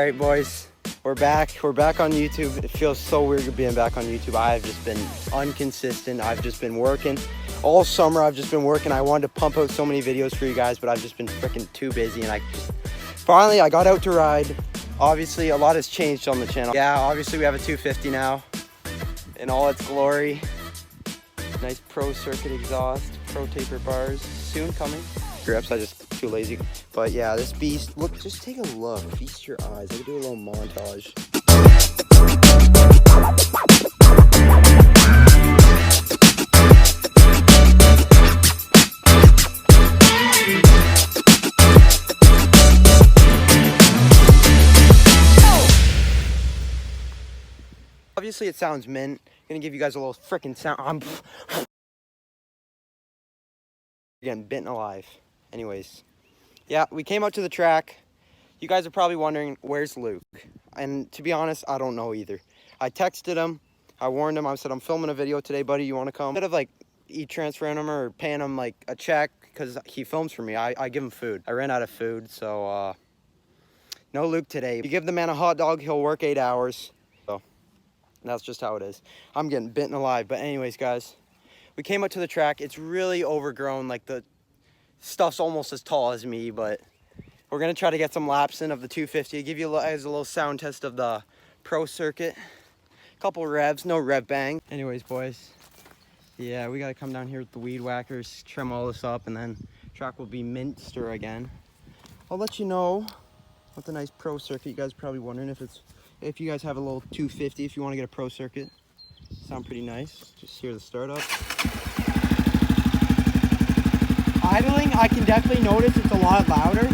Alright boys, we're back on YouTube. It feels so weird being back on YouTube. I've just been inconsistent. I've just been working all summer. I've just been working. I wanted to pump out so many videos for you guys, but I've just been freaking too busy, and finally I got out to ride. Obviously a lot has changed on the channel. Yeah, obviously we have a 250 now in all its glory. Nice pro circuit exhaust, pro taper bars, soon coming. Grips, I just too lazy. But yeah, this beast, look, just take a look, feast your eyes. Let me do a little montage. Obviously it sounds mint. I'm gonna give you guys a little freaking sound. I'm getting bitten alive. Anyways, yeah, we came out to the track. You guys are probably wondering, where's Luke? And to be honest, I don't know either. I texted him, I warned him, I said, I'm filming a video today, buddy, you wanna come? Instead of like e-transferring him or paying him like a check, because he films for me, I give him food. I ran out of food, so no Luke today. You give the man a hot dog, he'll work 8 hours. So that's just how it is. I'm getting bitten alive. But anyways, guys, we came up to the track. It's really overgrown. Like the stuff's almost as tall as me, but we're gonna try to get some laps in of the 250. Give you guys a little sound test of the pro circuit. A couple revs, no rev bang. Anyways, boys, yeah, we gotta come down here with the weed whackers, trim all this up, and then track will be minster again. I'll let you know with the nice pro circuit. You guys are probably wondering if you guys have a little 250, if you want to get a pro circuit. Sound pretty nice. Just hear the startup. Idling, I can definitely notice it's a lot louder,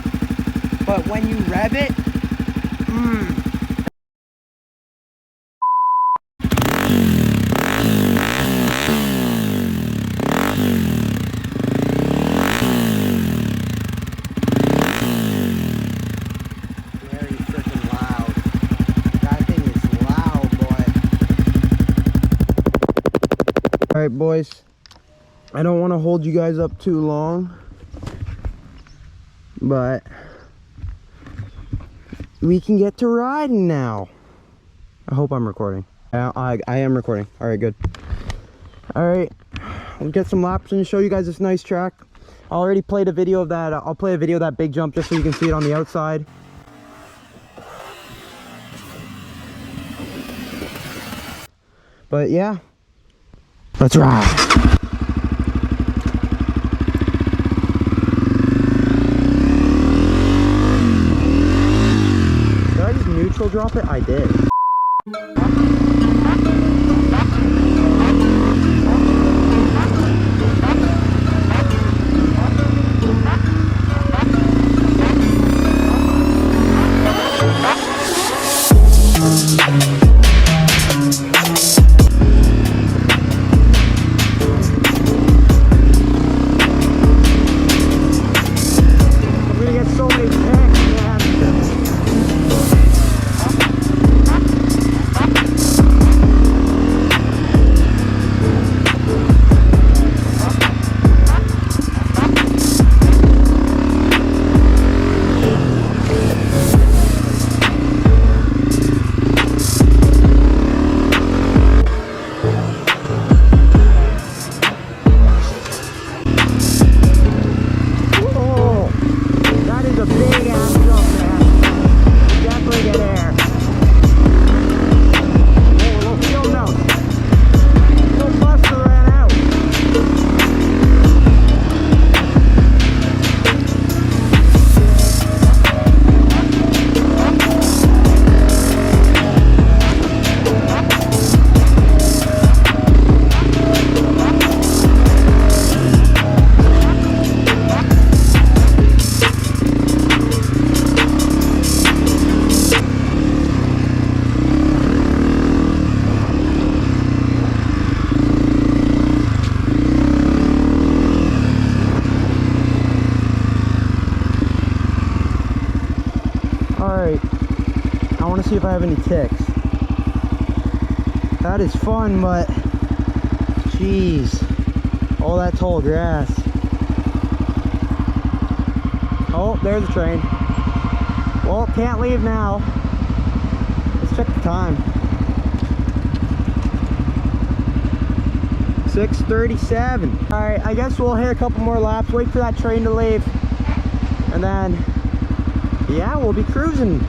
but when you rev it, very freaking loud. That thing is loud, boy. All right, boys. I don't want to hold you guys up too long, but we can get to riding now. I hope I'm recording. I am recording. All right, good. All right, we'll get some laps and show you guys this nice track. I already played a video of that. I'll play a video of that big jump just so you can see it on the outside. But yeah, let's ride. Neutral drop it? I did. I'm gonna get so many picks, man. Alright, I want to see if I have any ticks. That is fun, but jeez, all that tall grass. Oh, there's a train. Well, can't leave now. check the time. 6:37. All right, I guess we'll hit a couple more laps, wait for that train to leave, and then, yeah, we'll be cruising.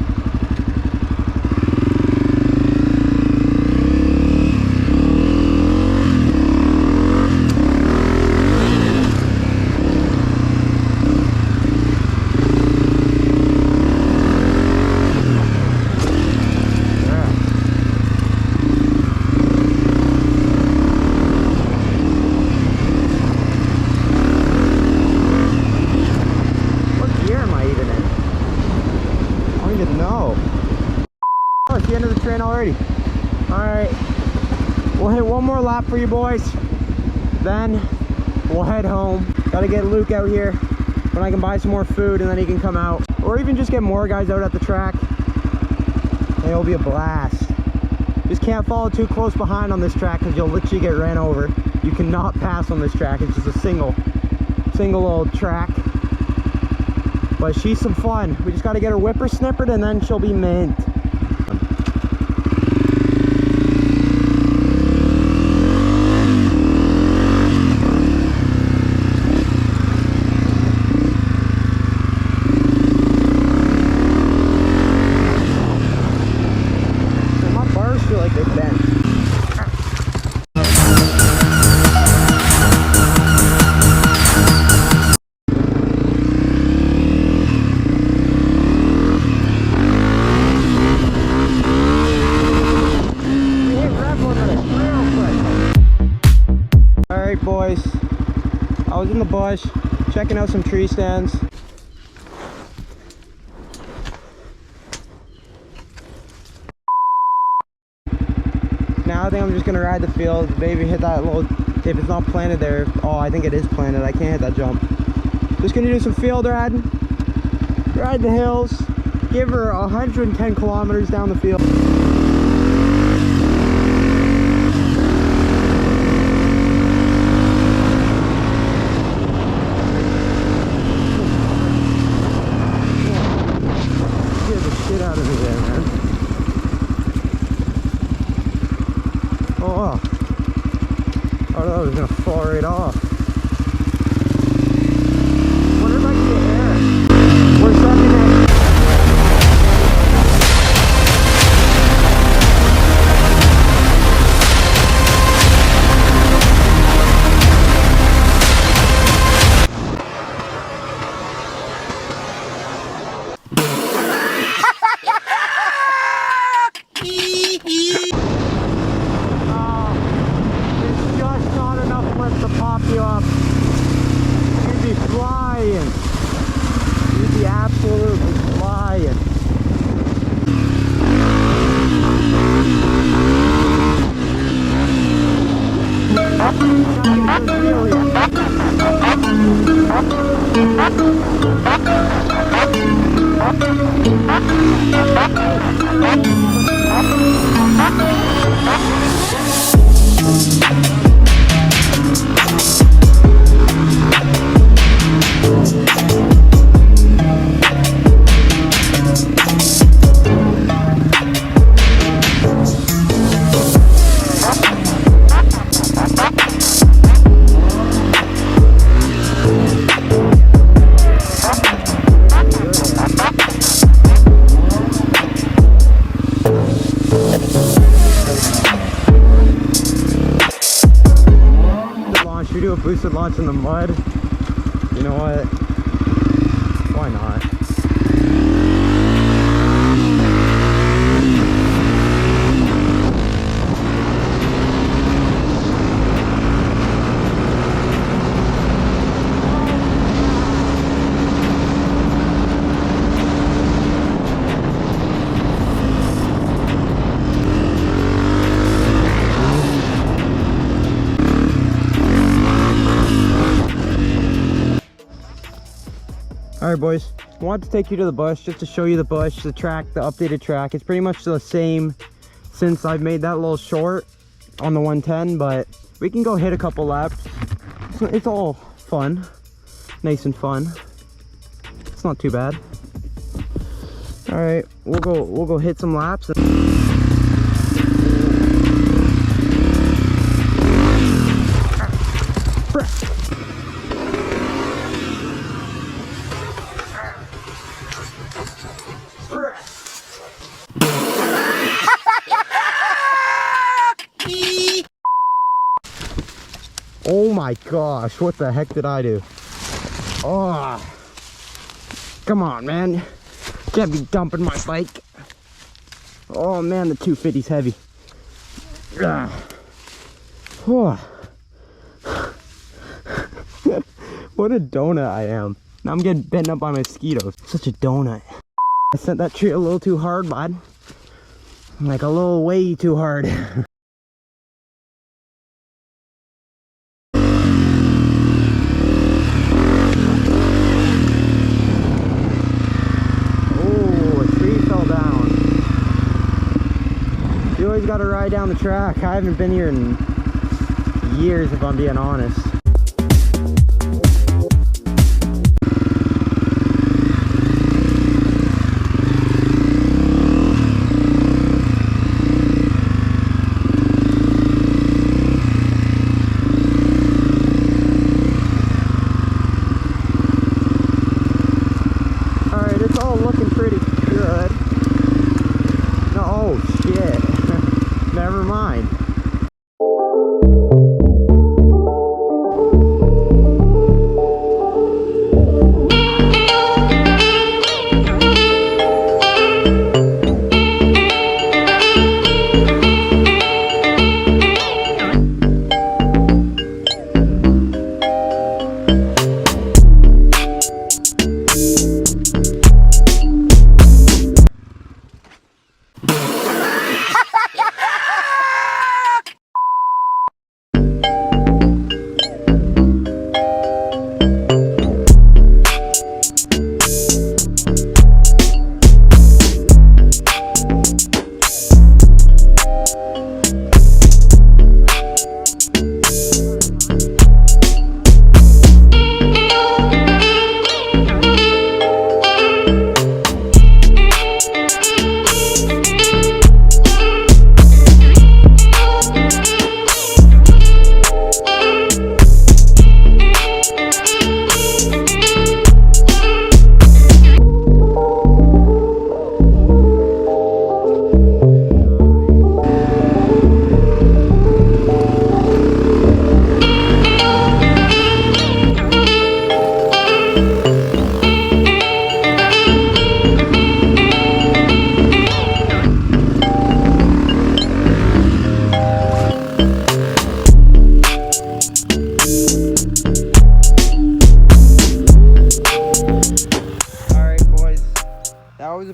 Already. All right, we'll hit one more lap for you boys, then we'll head home. Gotta get Luke out here when I can buy some more food, and then he can come out, or even just get more guys out at the track. It'll be a blast. Just can't follow too close behind on this track because you'll literally get ran over. You cannot pass on this track. It's just a single old track, but she's some fun. We just got to get her whippersnippered, and then she'll be mint. Boys, I was in the bush checking out some tree stands. Now I think I'm just gonna ride the field, maybe hit that little, if it's not planted there. Oh, I think it is planted. I can't hit that jump. Just gonna do some field riding, ride the hills, give her 110 kilometers down the field. Oh, it's gonna fall right off. Wonder if I can get air. We're sucking it. You up. You'd be flying. You'd be absolutely flying. We do a boosted launch in the mud. You know what? Why not? Alright boys, I wanted to take you to the bush just to show you the bush, the track, the updated track. It's pretty much the same since I've made that little short on the 110, but we can go hit a couple laps. So it's all fun, nice and fun. It's not too bad. Alright, we'll go hit some laps. my gosh, what the heck did I do? Oh, come on, man. Can't be dumping my bike. Oh man, the 250's heavy. Ugh. Oh. What a donut I am. Now I'm getting bitten up by mosquitoes. Such a donut. I sent that tree a little too hard, bud. Like a little way too hard. You always got to ride down the track. I haven't been here in years, if I'm being honest. Alright, it's all looking pretty good. No, oh shit. Never mind.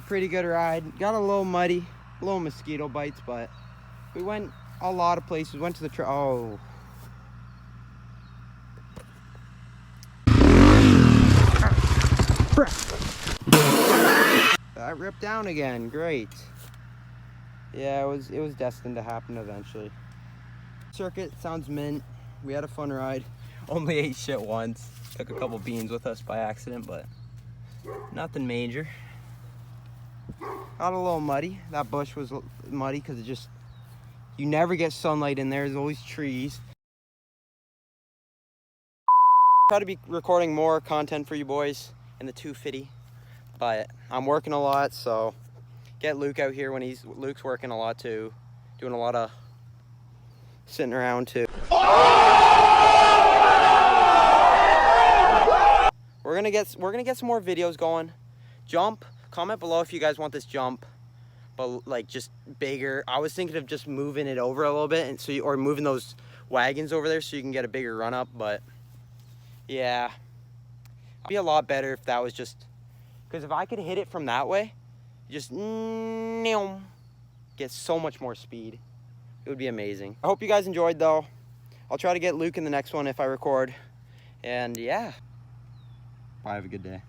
Pretty good ride. Got a little muddy, little mosquito bites, but we went a lot of places. Went to the oh. That ripped down again. Great. Yeah, it was destined to happen eventually. Circuit sounds mint. We had a fun ride. Only ate shit once. Took a couple beans with us by accident, but nothing major. Got a little muddy. That bush was muddy because it just, you never get sunlight in there. There's always trees. Try to be recording more content for you boys in the 250, but I'm working a lot, so get Luke out here when Luke's working a lot too, doing a lot of sitting around too. We're gonna get some more videos going. Jump. Comment below if you guys want this jump, but like just bigger. I was thinking of just moving it over a little bit, and so or moving those wagons over there so you can get a bigger run up. But yeah, it'd be a lot better if that was just, because if I could hit it from that way, just get so much more speed. It would be amazing. I hope you guys enjoyed though. I'll try to get Luke in the next one if I record. And yeah, bye, have a good day.